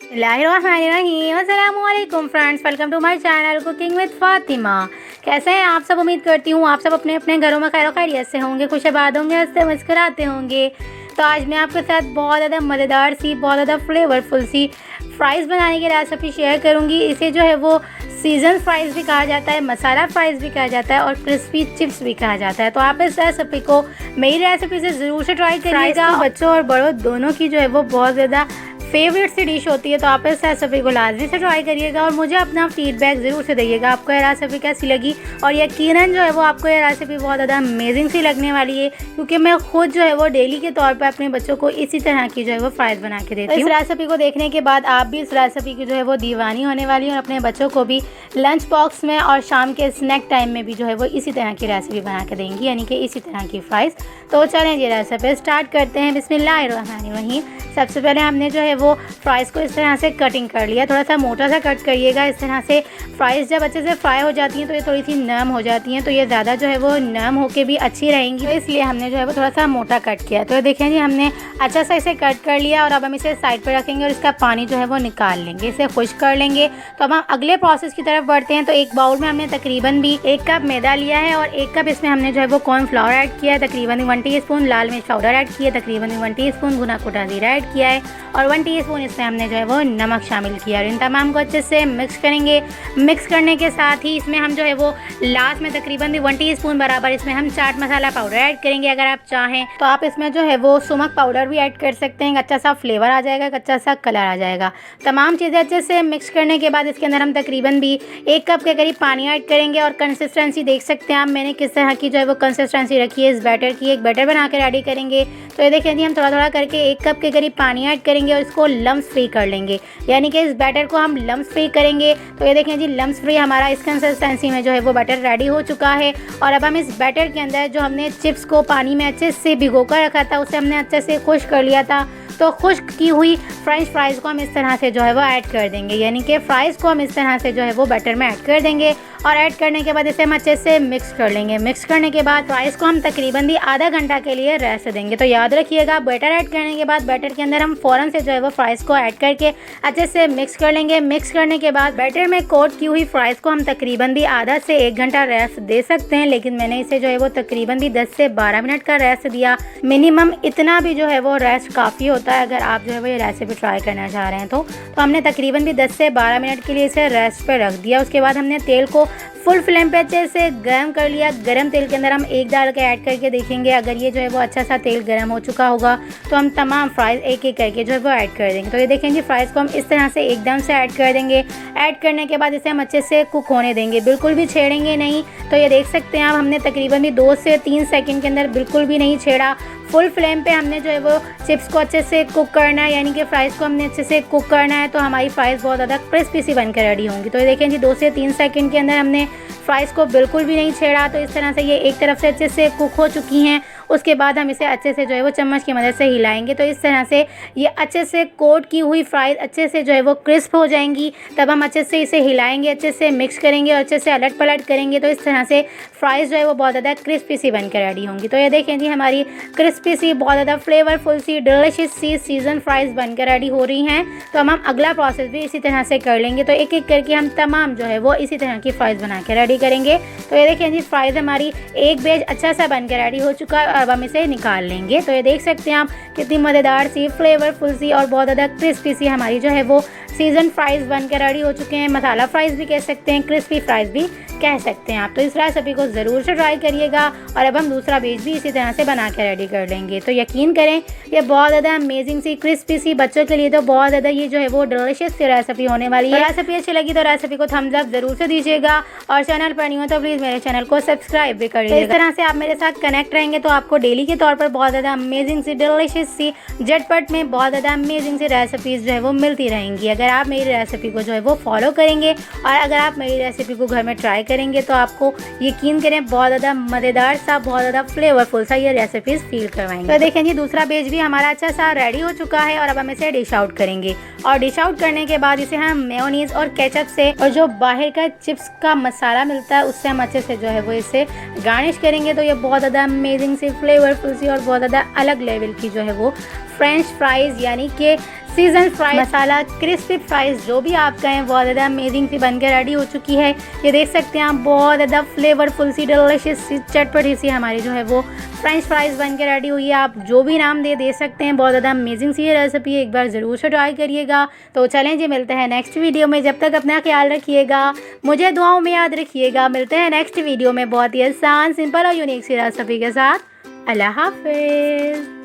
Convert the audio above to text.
अस्सलामुअलैकुम friends, welcome to my channel cooking with Fatima. कैसे हैं आप सब? उम्मीद करती हूँ आप सब अपने अपने घरों में खैर खैरियत से होंगे, खुशबाद होंगे, हंसते मुस्कुराते होंगे। तो आज मैं आपके साथ बहुत ज़्यादा मज़ेदार सी, बहुत ज़्यादा फ्लेवरफुल सी फ़्राइज़ बनाने की रेसिपी शेयर करूँगी। इसे जो है वो सीज़न फ्राइज़ भी कहा जाता है, मसाला फ्राइज़ भी कहा जाता है और क्रिस्पी चिप्स भी कहा जाता है। तो आप इस रेसिपी को मेरी रेसिपी से ज़रूर से ट्राई करिएगा। बच्चों और बड़ों दोनों की जो है वो बहुत ज़्यादा फेवरेट सी डिश होती है। तो आप इस रेसिपी को लाजमी से ट्राई करिएगा और मुझे अपना फीडबैक ज़रूर से दीजिएगा आपको ये रेसिपी कैसी लगी। और यकीनन जो है वो आपको ये रेसिपी बहुत ज़्यादा अमेजिंग सी लगने वाली है, क्योंकि मैं खुद जो है वो डेली के तौर पे अपने बच्चों को इसी तरह की जो है वो फ्राइज़ बना के देती हूँ। इस रेसिपी को देखने के बाद आप भी इस रेसिपी की जो है वो दीवानी होने वाली है और अपने बच्चों को भी लंच बॉक्स में और शाम के स्नैक टाइम में भी जो है वो इसी तरह की रेसिपी बना के देंगी, यानी कि इसी तरह की फ्राइज़। तो चलें ये रेसिपी स्टार्ट करते हैं। बिस्मिल्लाहिर्रहमानिर्रहीम। सबसे पहले हमने जो है वो फ्राइज़ को इस तरह से कटिंग कर लिया। थोड़ा सा मोटा सा कट करिएगा। इस तरह से फ्राइज़ जब अच्छे से फ्राई हो जाती हैं तो ये थोड़ी सी नरम हो जाती हैं, तो ये ज़्यादा जो है वो नरम होके भी अच्छी रहेंगी, तो इसलिए हमने जो है वो थोड़ा सा मोटा कट किया। तो देखें जी, हमने अच्छा सा इसे कट कर लिया और अब हम इसे साइड पर रखेंगे और इसका पानी जो है वो निकाल लेंगे, इसे खुश्क कर लेंगे। तो अब हम अगले प्रोसेस की तरफ बढ़ते हैं। तो एक बाउल में हमने तकरीबन भी 1 कप मैदा लिया है और 1 कप इसमें हमने जो है वो कॉर्नफ्लावर ऐड किया है, तकरीबन 1 टीस्पून लाल मिर्च पाउडर ऐड किया है, तकरीबन 1 टीस्पून भुना कुटा जीरा ऐड किया है और 1 टीस्पून इसमें हमने जो है वो नमक शामिल किया और इन तमाम को अच्छे से मिक्स करेंगे। मिक्स करने के साथ ही इसमें हम जो है वो लास्ट में तकरीबन भी 1 टीस्पून बराबर इसमें हम चाट मसाला पाउडर ऐड करेंगे। अगर आप चाहें तो आप इसमें जो है वो सुमक पाउडर भी ऐड कर सकते हैं, अच्छा सा फ्लेवर आ जाएगा, अच्छा सा कलर आ जाएगा। तमाम चीज़ें अच्छे से मिक्स करने के बाद इसके अंदर हम तकरीबन भी 1 कप के करीब पानी ऐड करेंगे और कंसिस्टेंसी देख सकते हैं आप मैंने किस तरह की जो है वो कंसिस्टेंसी रखी है इस बैटर की। एक बैटर बना के रेडी करेंगे। तो ये देखिए जी, हम थोड़ा थोड़ा करके 1 कप के करीब पानी ऐड करेंगे और इसको लम्स फ्री कर लेंगे, यानी कि इस बैटर को हम लम्स फ्री करेंगे। तो ये देखें जी, लम्स फ्री हमारा इस कंसिस्टेंसी में जो है वो बैटर रेडी हो चुका है। और अब हम इस बैटर के अंदर जो हमने चिप्स को पानी में अच्छे से भिगो कर रखा था उसे हमने अच्छे से खुश्क कर लिया था। तो खुश्क की हुई फ्रेंच फ्राइज़ को हम इस तरह से जो है वो ऐड कर देंगे, यानी कि फ़्राइज़ को हम इस तरह से जो है वो बैटर में ऐड कर देंगे और ऐड करने के बाद इसे हम अच्छे से मिक्स कर लेंगे। मिक्स करने के बाद फ्राइज़ को हम तकरीबन भी आधा घंटा के लिए रेस्ट देंगे। तो याद रखिएगा, बैटर ऐड करने के बाद बैटर के अंदर हम फ़ौरन से जो है वो फ्राइज़ को ऐड करके अच्छे से मिक्स कर लेंगे। मिक्स करने के बाद बैटर में कोट की हुई फ्राइज़ को हम तकरीबन भी आधा से 1 घंटा रेस्ट दे सकते हैं, लेकिन मैंने इसे जो है वो तकरीबन भी 10 से 12 मिनट का रेस्ट दिया। मिनिमम इतना भी जो है वो रेस्ट काफ़ी होता है अगर आप जो है वो ये रेसिपी ट्राई करना चाह रहे हैं। तो हमने तकरीबन भी 10 से 12 मिनट के लिए इसे रेस्ट पर रख दिया। उसके बाद हमने तेल को फुल फ्लेम पे अच्छे से गर्म कर लिया। गर्म तेल के अंदर हम एक डाल के ऐड करके देखेंगे। अगर ये जो है वो अच्छा सा तेल गर्म हो चुका होगा तो हम तमाम फ्राइज़ एक एक करके जो है वो ऐड कर देंगे। तो ये देखेंगे, फ्राइज़ को हम इस तरह से एकदम से ऐड कर देंगे। ऐड करने के बाद इसे हम अच्छे से कुक होने देंगे, बिल्कुल भी छेड़ेंगे नहीं। तो ये देख सकते हैं आप, हमने तकरीबन भी 2 से 3 सेकंड के अंदर बिल्कुल भी नहीं छेड़ा। फुल फ्लेम पे हमने जो है वो चिप्स को अच्छे से कुक करना है, यानी कि फ्राइज़ को हमने अच्छे से कुक करना है। तो हमारी फ्राइज़ बहुत ज़्यादा क्रिस्पी सी बनकर रेडी होंगी। तो ये देखें जी, 2 से 3 सेकंड के अंदर हमने फ्राइज़ को बिल्कुल भी नहीं छेड़ा। तो इस तरह से ये एक तरफ से अच्छे से कुक हो चुकी हैं। उसके बाद हम इसे अच्छे से जो है वो चम्मच की मदद से हिलाएंगे। तो इस तरह से ये अच्छे से कोट की हुई फ्राइज़ अच्छे से जो है वो क्रिस्प हो जाएंगी। तब हम अच्छे से इसे हिलाएंगे, अच्छे से मिक्स करेंगे और अच्छे से अलट पलट करेंगे। तो इस तरह से फ्राइज़ जो है वो बहुत ज़्यादा क्रिस्पी सी बनकर रेडी होंगी। तो ये देखें जी, हमारी क्रिस्पी सी, बहुत ज़्यादा फ्लेवरफुल सी, डिलिशियस सी सीज़न फ्राइज़ बनकर रेडी हो रही हैं। तो हम अगला प्रोसेस भी इसी तरह से कर लेंगे। तो एक एक करके हम तमाम जो है वो इसी तरह की फ्राइज़ बना के रेडी करेंगे। तो ये देखें जी, फ्राइज़ हमारी एक बैच अच्छा सा बनकर रेडी हो चुका है और अब हम इसे निकाल लेंगे। तो ये देख सकते हैं आप कितनी मज़ेदार सी, फ्लेवरफुल सी और बहुत ज़्यादा क्रिस्पी सी हमारी जो है वो सीज़न फ्राइज़ बनकर रेडी हो चुके हैं। मसाला फ्राइज़ भी कह सकते हैं, क्रिस्पी फ्राइज़ भी कह सकते हैं आप। तो इस रेसिपी को ज़रूर से ट्राई करिएगा और अब हम दूसरा बैच भी इसी तरह से बना के रेडी कर लेंगे। तो यकीन करें, ये बहुत ज़्यादा अमेजिंग सी, क्रिस्पी सी, बच्चों के लिए तो बहुत ज़्यादा ये जो है वो डिलिशियस सी रेसिपी होने वाली है। रेसिपी अच्छी लगी तो रेसिपी को थम्स अप ज़रूर से दीजिएगा और चैनल पर नहीं हो तो प्लीज़ मेरे चैनल को सब्सक्राइब भी करिएगा। इस तरह से आप मेरे साथ कनेक्ट रहेंगे तो आपको डेली के तौर पर बहुत ज़्यादा अमेजिंग सी, डिलिशियस सी, झटपट में बहुत ज़्यादा अमेजिंग सी रेसिपीज़ जो है वो मिलती रहेंगी अगर आप मेरी रेसिपी को जो है वो फॉलो करेंगे। और अगर आप मेरी रेसिपी को घर में ट्राई करेंगे तो आपको यकीन करें बहुत ज़्यादा मज़ेदार सा, बहुत ज़्यादा फ्लेवरफुल सा ये रेसिपीज़ फील करवाएंगे। तो देखें जी, दूसरा बैच भी हमारा अच्छा सा रेडी हो चुका है और अब हम इसे डिश आउट करेंगे। और डिश आउट करने के बाद इसे हम मेयोनीज़ और केचप से और जो बाहर का चिप्स का मसाला मिलता है उससे हम अच्छे से जो है वो इसे गार्निश करेंगे। तो ये बहुत ज़्यादा अमेजिंग सी, फ्लेवरफुल सी और बहुत ज़्यादा अलग लेवल की जो है वो फ्रेंच फ्राइज़ यानी कि सीजन फ्राइज मसाला क्रिस्पी फ्राइज़ जो भी आप कहें, बहुत ज़्यादा अमेजिंग सी बनकर रेडी हो चुकी है। ये देख सकते हैं आप, बहुत ज़्यादा फ्लेवरफुल सी, डिलिशियस सी, चटपटी सी हमारी जो है वो फ्रेंच फ्राइज़ बनकर रेडी हुई है। आप जो भी नाम दे सकते हैं। बहुत ज़्यादा अमेजिंग सी ये रेसिपी है, एक बार ज़रूर से ट्राई करिएगा। तो चलें जी, मिलते हैं नेक्स्ट वीडियो में। जब तक अपना ख्याल रखिएगा, मुझे दुआओं में याद रखिएगा। मिलते हैं नेक्स्ट वीडियो में बहुत ही आसान, सिंपल और यूनिक सी रेसिपी के साथ। अल्लाह हाफिज़।